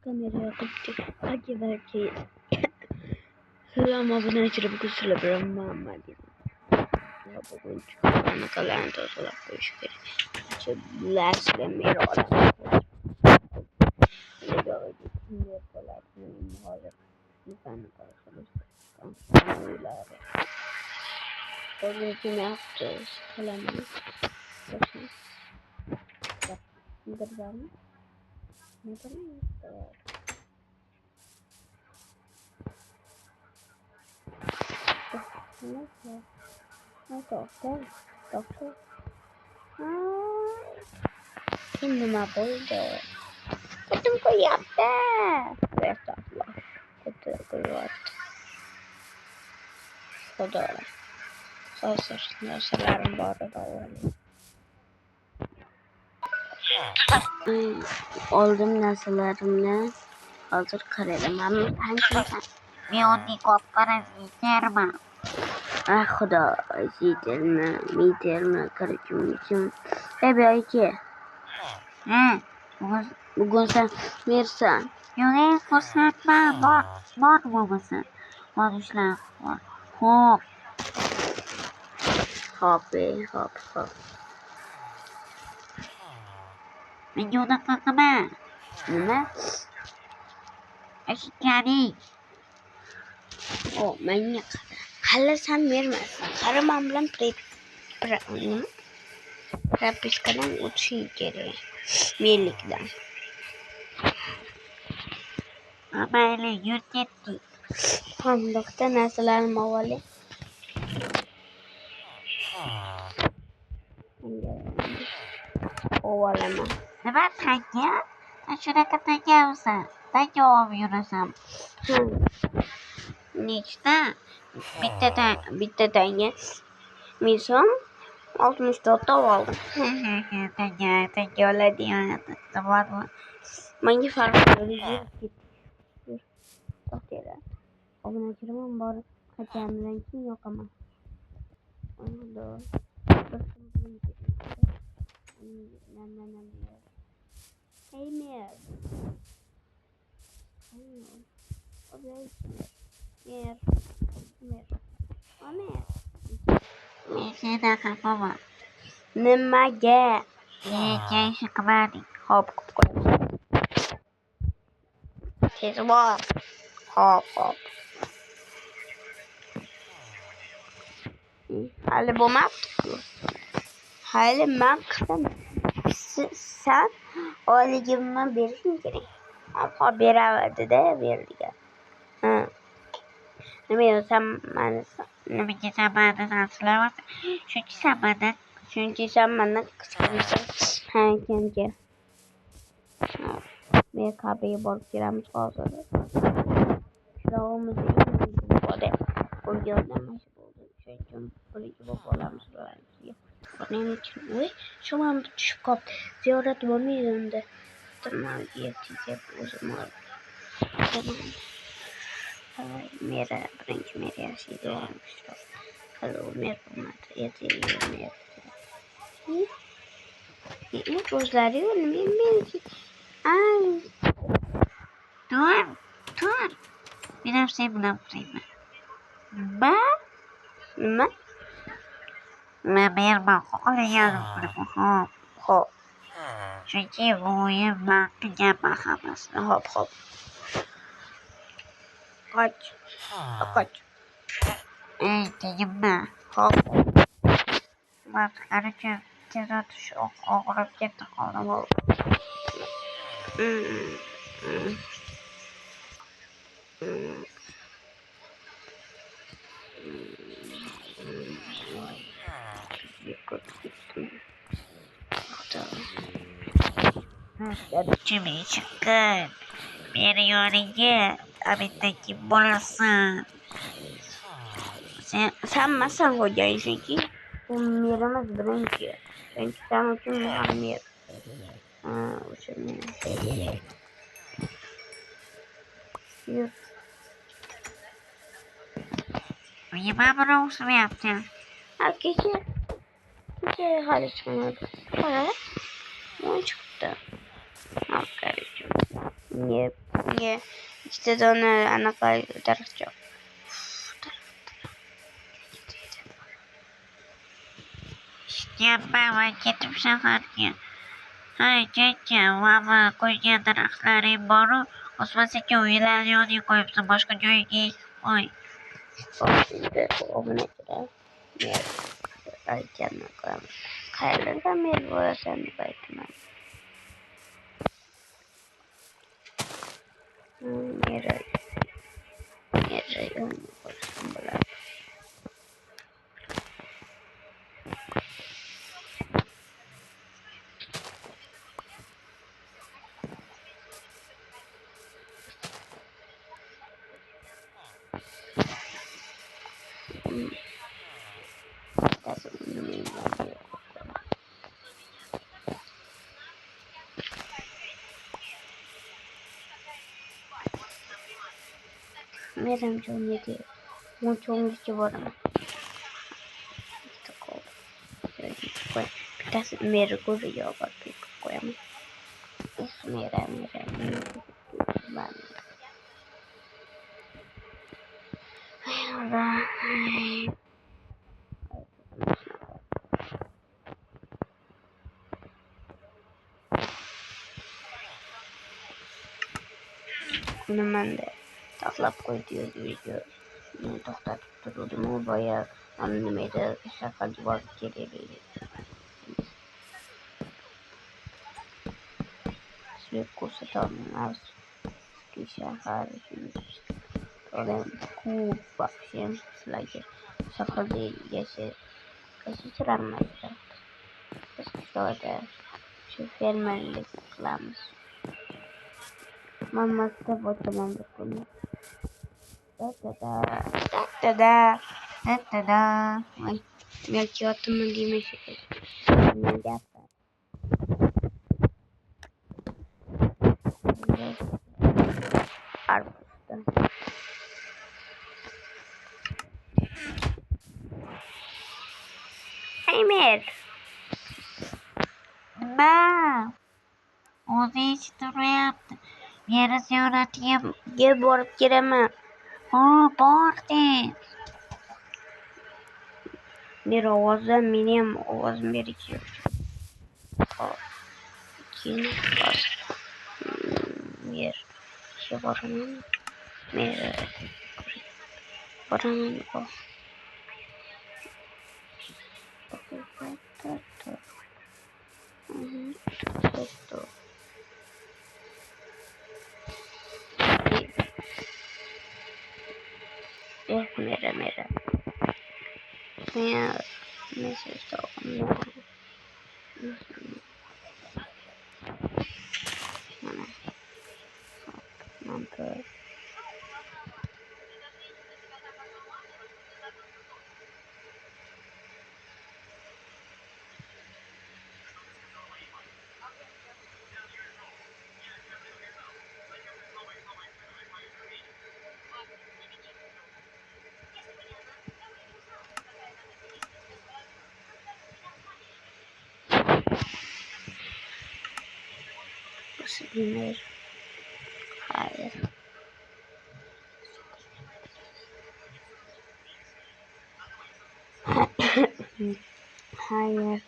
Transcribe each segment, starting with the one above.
Kameraya kapattık. Hadi belki. Selam abone açırıp kusura bırakmam hadi. Ya bugün çıkan kalan tozalar koşuyor. Çabuklar mero olan. Ne gördük? Şimdi yapıyorlar. Hayır. Lütfen arkadaşlar. Bugün kim yapacağız? Kalemini. Bakın. Bak. Ne kadar mı? Ne kadar mı? Neyse. Doktor. Doktor. Şimdi ne buldu? Kutum ko yaptı. Estağfurullah. Kutum koyuyor. O da öyle. Sağ severim bu arada öyle. Oldum nasıllarımla hazır karelim. Hangi Mioni kopara ziterma. Ah Xudo, ziterma, miterma, karıcığım. Bebe iki. He. Bugün sen versen. Yine kusatma. Bak babası. Konuşlar. Hop. Hop be, hop. Videoda kakama. Ne? Eşit yani. O manyak. Hala sen vermezsen. Karamamlan Prapiskadan uçuyor geri. Birlikten. Ama öyle yurt etti. Hamlıkta nasıl almalı? Ovalama. Sebab tanya. Şuna katanya olsa. Ben cevap yürüsem. İşte. Bitti tanya. Misal 64 aldım. Tanya öyle diyor. Sebab mı? Hangi farkı göreceğiz? Bak yere. Abone açırım var. Kaçağım renkin yok ama. Onu da. Hey Mir. Mir. Neyse kafa var. Nemaga. Yiyeceğin şu kabardı. Hop. Tez var. Hop. Hadi bu map. Hadi map. Sen öyle gibime verirsin gerek. Ama beraber de verdik. Ne bileyim sen bana. Ne bileyim sen bana sansürler varsa. Çünkü sen bana kıskanırsan. Kendi. MKB'yi bolup giremiz fazladır. Kiravımız iyi mi? O yıldan meşhur oldu. Çünkü burayı babalarımız öğrenciye. Benim için şu an şu kap ziyaret var mı yanında? Tamam yetecek o zaman. Tamam. Mera branch mera şey olmuş. Hello mera format yetiyor mera. İyi gözleri ölmüyor ki. Ay. Dur. Biraz şey bulamıyorum. Ne? Ben bakıyorum. Hop. Çünkü boyu bakınca bakamazsın. Hop. Kaç. Diyeyim ben. Hop. Bak aracı ceza tuşu okurup gitti kaldım. Cümleyi çıkın. Bir yöreye abideki bulasın. Sen hocaysın ki bu miramız birinci. Ben kitabım için muhammed. O şimdi. Yok. Ben bunu olsun yaptım. Herkese hali çıkmadı. Bana ne çıktı? Okay. Niye? İşte de onu anaqa daraxtcha. Ben ketdim shaharga. Aytchi, mama qo'ygan daraxtlaring boru, o'smasa uylarni yonib qo'yibsan, boshqa joyga qo'y. Şimdi babamın ekran. Mer. Aykanını koyalım. Kaylarında mer var sen de aykanını. Mer. Mer. Onu koysun bırak. Nasıl bilmiyorum ben de. Meram çok yedi. Mu çok güçlü var ama. İşte oldu. Şöyle koy. Bir tanesi mer koyuyor bak bir koyalım. Meram. Ben. Ay Allah. Ay. Bunu ben de taklap koyuyor video. To'xtatib turdim u boya nimaga shaharga borib kelaylik deb ko'rsatolmaymiz shahar ko'p вообще sizlarga shaharda yashashiramiz biz qishloqda shu fermerlik qilamiz man maktab ochaman bir kuni da ay yoki otimni deymay gaplar arbuzdan Emir Ma, o'zi eshittiryapti. Meni ziyoratiga borib kelaman bordi. bir ovozdan meni ham ovozim berishi keyin mer ishga boraman mer boraman mera neyse işte mantığı Bilir. Hayır. Hayır.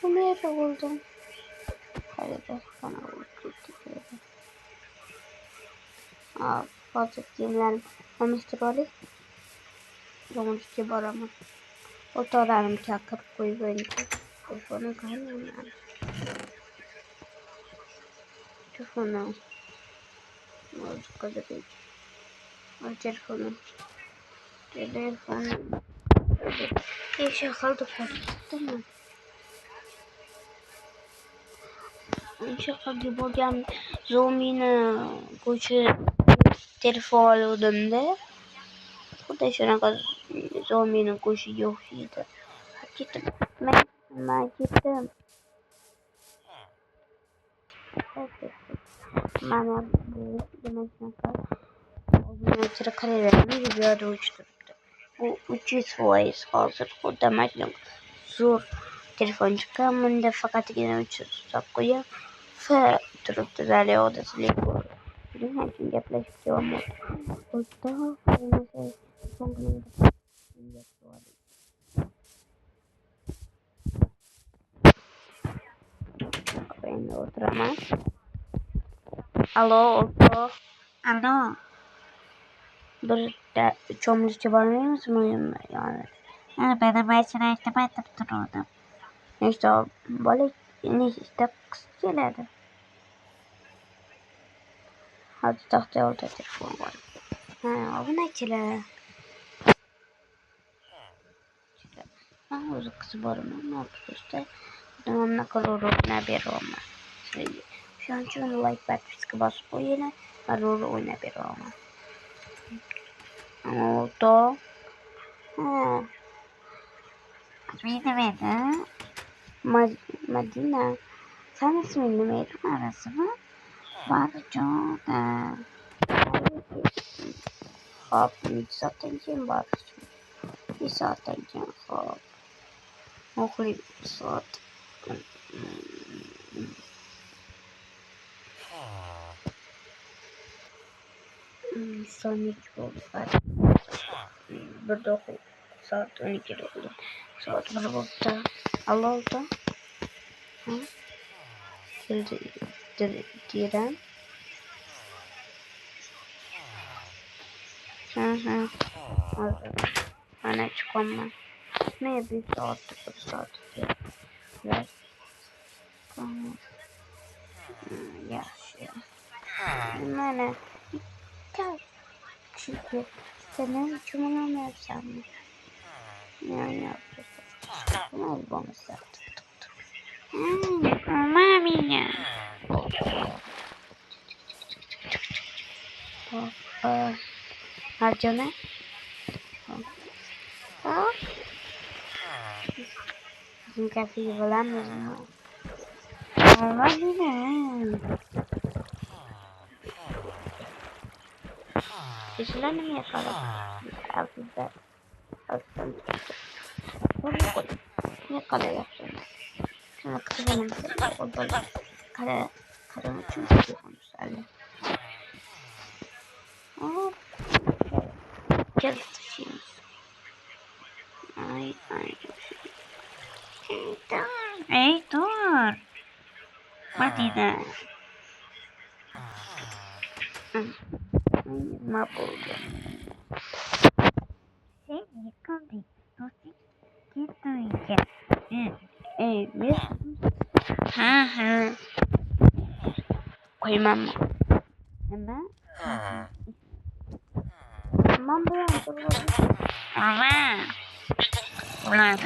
Şunu yere buldum. Hayır. Bana vurdu. Fazla kimler Mr. Oli. Yoğunlukça barama. Otolarım çakıp koyuyorum. Telefonu kaynıyor yani. Telefonu. Azıcık kadar değil. Telefonu. Yaşa kaldı değil mi? Şaka gibi hocam zoom'ini koşu telefon alıyordum. Bu da şuna kadar zoom'ini koşu yok şeydi. Gittim. Ben gittim. Bana bu demekten sonra o gün ötürü karar verdim. Bir videoda uçturdu. Bu 300 faiz hazır. O demek yok. zo'r telefon chiqqan. Bunda faqatgina 300 hisob qo'yib F turibdi. Zaliya odatiydek ham gaplashib davom etdi. O'rtoq, endi o'tiraman. Alo, o'rtoq. Alo. Bir cho'milishga bormaymizmi? Yani Benim aytib turuvdim. nechta bola, nechta qiz keladi? Hozir taxta oldi telefon bor. Ha, obunachilar. O'zi qiz bormi? Noturusta. Nima qilurni beraman. Shuning uchun like подписка bosib qo'yinglar. Va rol o'ynab beraman. O'rtoq. Ha. Meni. Madina. Sen ismin nima edi? Arasimi? Marjona. Hop, necha soatdan keyin borishim? 1 soatdan keyin, hop. Oxirgi soat. Soat bo'ldi. Bir daqiqa. Soat 12 bo'ldi. Soat 1 bo'ldi. Allo, o'rtoq. Ha? Diram. Mana chiqaman. Ne bir saat, 1 saat. Biraz. Tamam. Yaxshi. Mana çünkü senin için oynamıyorsan yani yapıyorsun. Ne olmamız lazım. Mami ya. Harcana. Bizim kafeyi bulamıyoruz mu? Olabilir. Kişiler mi yakalım? Altında. Ne kadar yapacağım? Şuna kızım Kare için telefonu söyle. Gel taşıyayım. Ay. Ey dur. Madina. Mahvoldum. Sen yıkıldın. Dostum gitmeyecek. Evet. Ha. Koymam mı? Hemen. Tamam bu yandı. Ama. Ulan.